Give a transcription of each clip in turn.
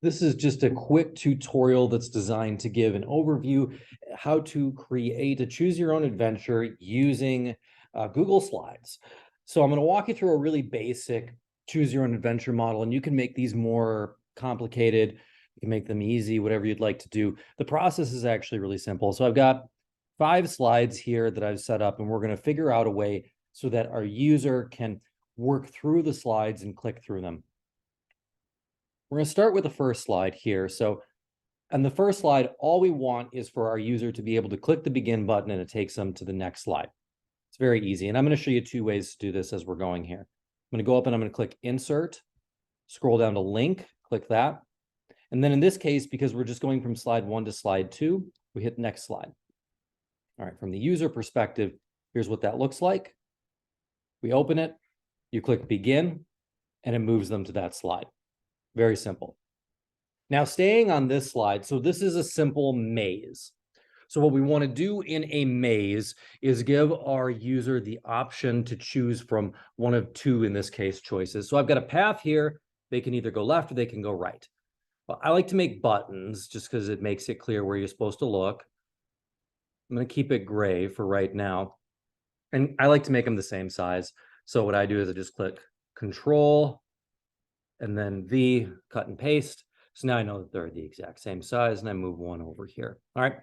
This is just a quick tutorial that's designed to give an overview how to create a choose your own adventure using Google Slides. So I'm going to walk you through a really basic choose your own adventure model, and you can make these more complicated. You can make them easy, whatever you'd like to do. The process is actually really simple. So I've got 5 slides here that I've set up, and we're going to figure out a way so that our user can work through the slides and click through them. We're going to start with the first slide here. So on the first slide, all we want is for our user to be able to click the begin button and it takes them to the next slide. It's very easy. And I'm going to show you 2 ways to do this as we're going here. I'm going to go up and I'm going to click insert, scroll down to link, click that. And then in this case, because we're just going from slide 1 to slide 2, we hit next slide. All right, from the user perspective, here's what that looks like. We open it, you click begin, and it moves them to that slide. Very simple. Now, staying on this slide, so this is a simple maze. So what we want to do in a maze is give our user the option to choose from one of 2, in this case, choices. So I've got a path here. They can either go left or they can go right. Well, I like to make buttons just because it makes it clear where you're supposed to look. I'm going to keep it gray for right now. And I like to make them the same size. So what I do is I just click Control and then V, cut and paste. So now I know that they're the exact same size, and I move one over here. All right.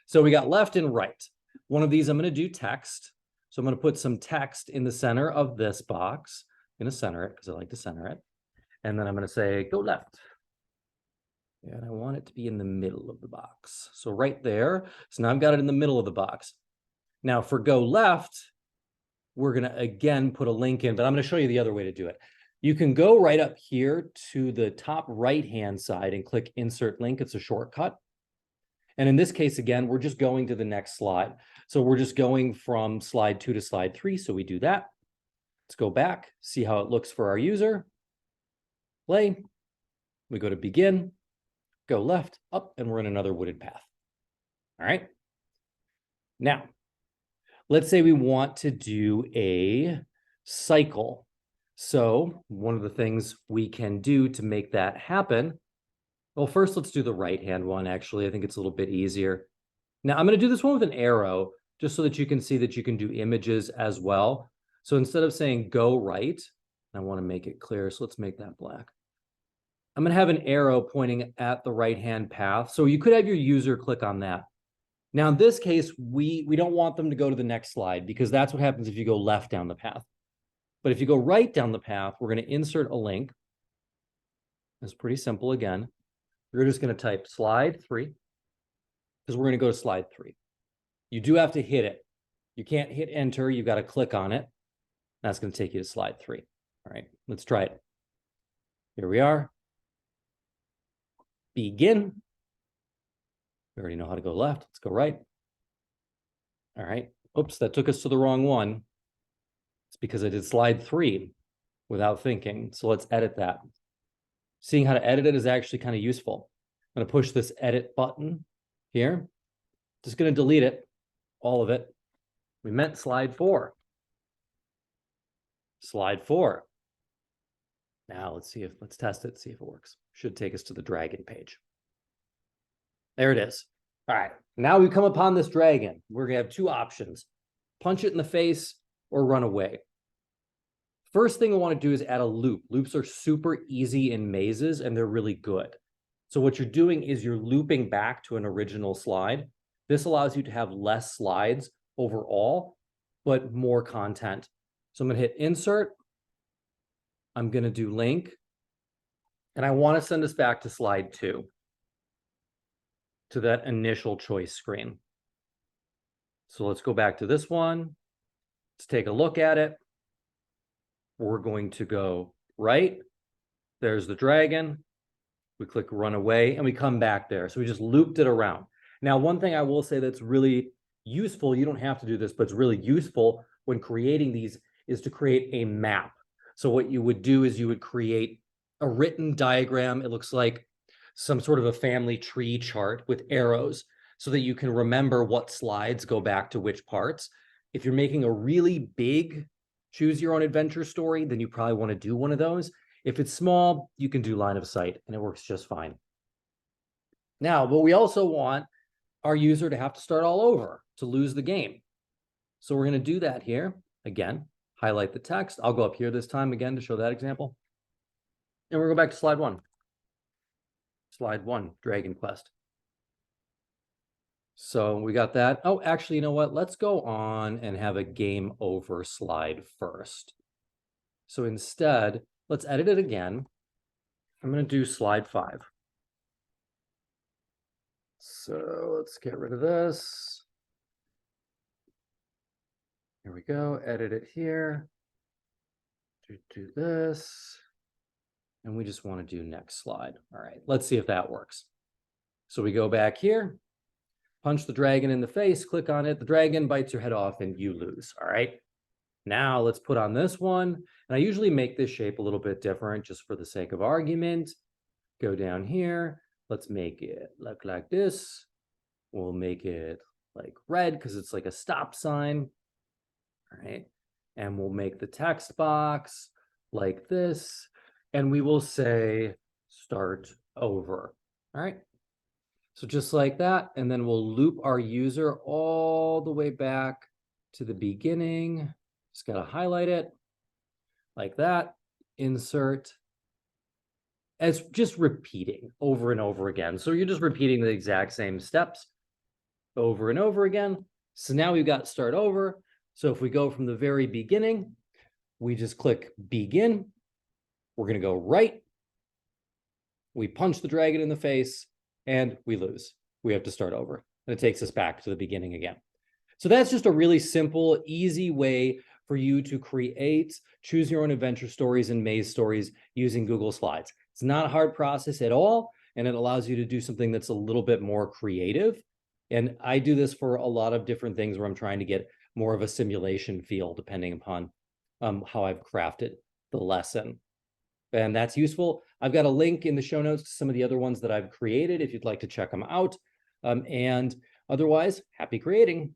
So we got left and right. One of these I'm going to do text. So I'm going to put some text in the center of this box. I'm going to center it because I like to center it. And then I'm going to say go left. And I want it to be in the middle of the box. So right there. So now I've got it in the middle of the box. Now for go left, we're going to again put a link in, but I'm going to show you the other way to do it. You can go right up here to the top right-hand side and click insert link. It's a shortcut. And in this case, again, we're just going to the next slide. So we're just going from slide 2 to slide 3. So we do that. Let's go back, see how it looks for our user. Play. We go to begin, go left, up, and we're in another wooded path. All right. Now, let's say we want to do a cycle. So one of the things we can do to make that happen, well, first let's do the right-hand one, actually. I think it's a little bit easier. Now I'm going to do this one with an arrow, just so that you can see that you can do images as well. So instead of saying go right, I want to make it clear, so let's make that black. I'm going to have an arrow pointing at the right-hand path. So you could have your user click on that. Now, in this case, we don't want them to go to the next slide because that's what happens if you go left down the path. But if you go right down the path, we're going to insert a link. It's pretty simple again. We're just going to type slide 3 because we're going to go to slide 3. You do have to hit it. You can't hit enter. You've got to click on it. That's going to take you to slide 3. All right, let's try it. Here we are. Begin. We already know how to go left. Let's go right. All right. Oops, that took us to the wrong one. It's because I did slide 3 without thinking. So let's edit that. Seeing how to edit it is actually kind of useful. I'm going to push this edit button here. Just going to delete it, all of it. We meant slide 4. Slide 4. Now let's test it, see if it works. Should take us to the dragon page. There it is. All right. Now we come upon this dragon. We're going to have 2 options. Punch it in the face or run away. First thing I want to do is add a loop. Loops are super easy in mazes, and they're really good. So what you're doing is you're looping back to an original slide. This allows you to have less slides overall, but more content. So I'm going to hit insert. I'm going to do link. And I want to send us back to slide 2, to that initial choice screen. So let's go back to this one. Let's take a look at it. We're going to go right. There's the dragon. We click run away and we come back there. So we just looped it around. Now, one thing I will say that's really useful, you don't have to do this, but it's really useful when creating these, is to create a map. So what you would do is you would create a written diagram. It looks like some sort of a family tree chart with arrows so that you can remember what slides go back to which parts. If you're making a really big choose your own adventure story, then you probably want to do one of those. If it's small, you can do line of sight and it works just fine. Now, but we also want our user to have to start all over to lose the game. So we're going to do that here. Again, highlight the text. I'll go up here this time again to show that example. And we'll go back to slide one. Slide one, Dragon Quest. So we got that. Oh, actually, you know what? Let's go on and have a game over slide first. So instead, let's edit it again. I'm going to do slide 5. So let's get rid of this. Here we go. Edit it here. Do this. And we just want to do next slide. All right, let's see if that works. So we go back here, punch the dragon in the face, click on it. The dragon bites your head off and you lose. All right. Now let's put on this one. And I usually make this shape a little bit different just for the sake of argument. Go down here. Let's make it look like this. We'll make it like red because it's like a stop sign. All right. And we'll make the text box like this. And we will say start over. All right. So just like that. And then we'll loop our user all the way back to the beginning. Just got to highlight it like that. Insert. It's just repeating over and over again. So you're just repeating the exact same steps over and over again. So now we've got start over. So if we go from the very beginning, we just click begin. We're going to go right. We punch the dragon in the face and we lose. We have to start over. And it takes us back to the beginning again. So that's just a really simple, easy way for you to create choose your own adventure stories and maze stories using Google Slides. It's not a hard process at all, and it allows you to do something that's a little bit more creative. And I do this for a lot of different things where I'm trying to get more of a simulation feel depending upon how I've crafted the lesson. And that's useful. I've got a link in the show notes to some of the other ones that I've created if you'd like to check them out. And otherwise, happy creating.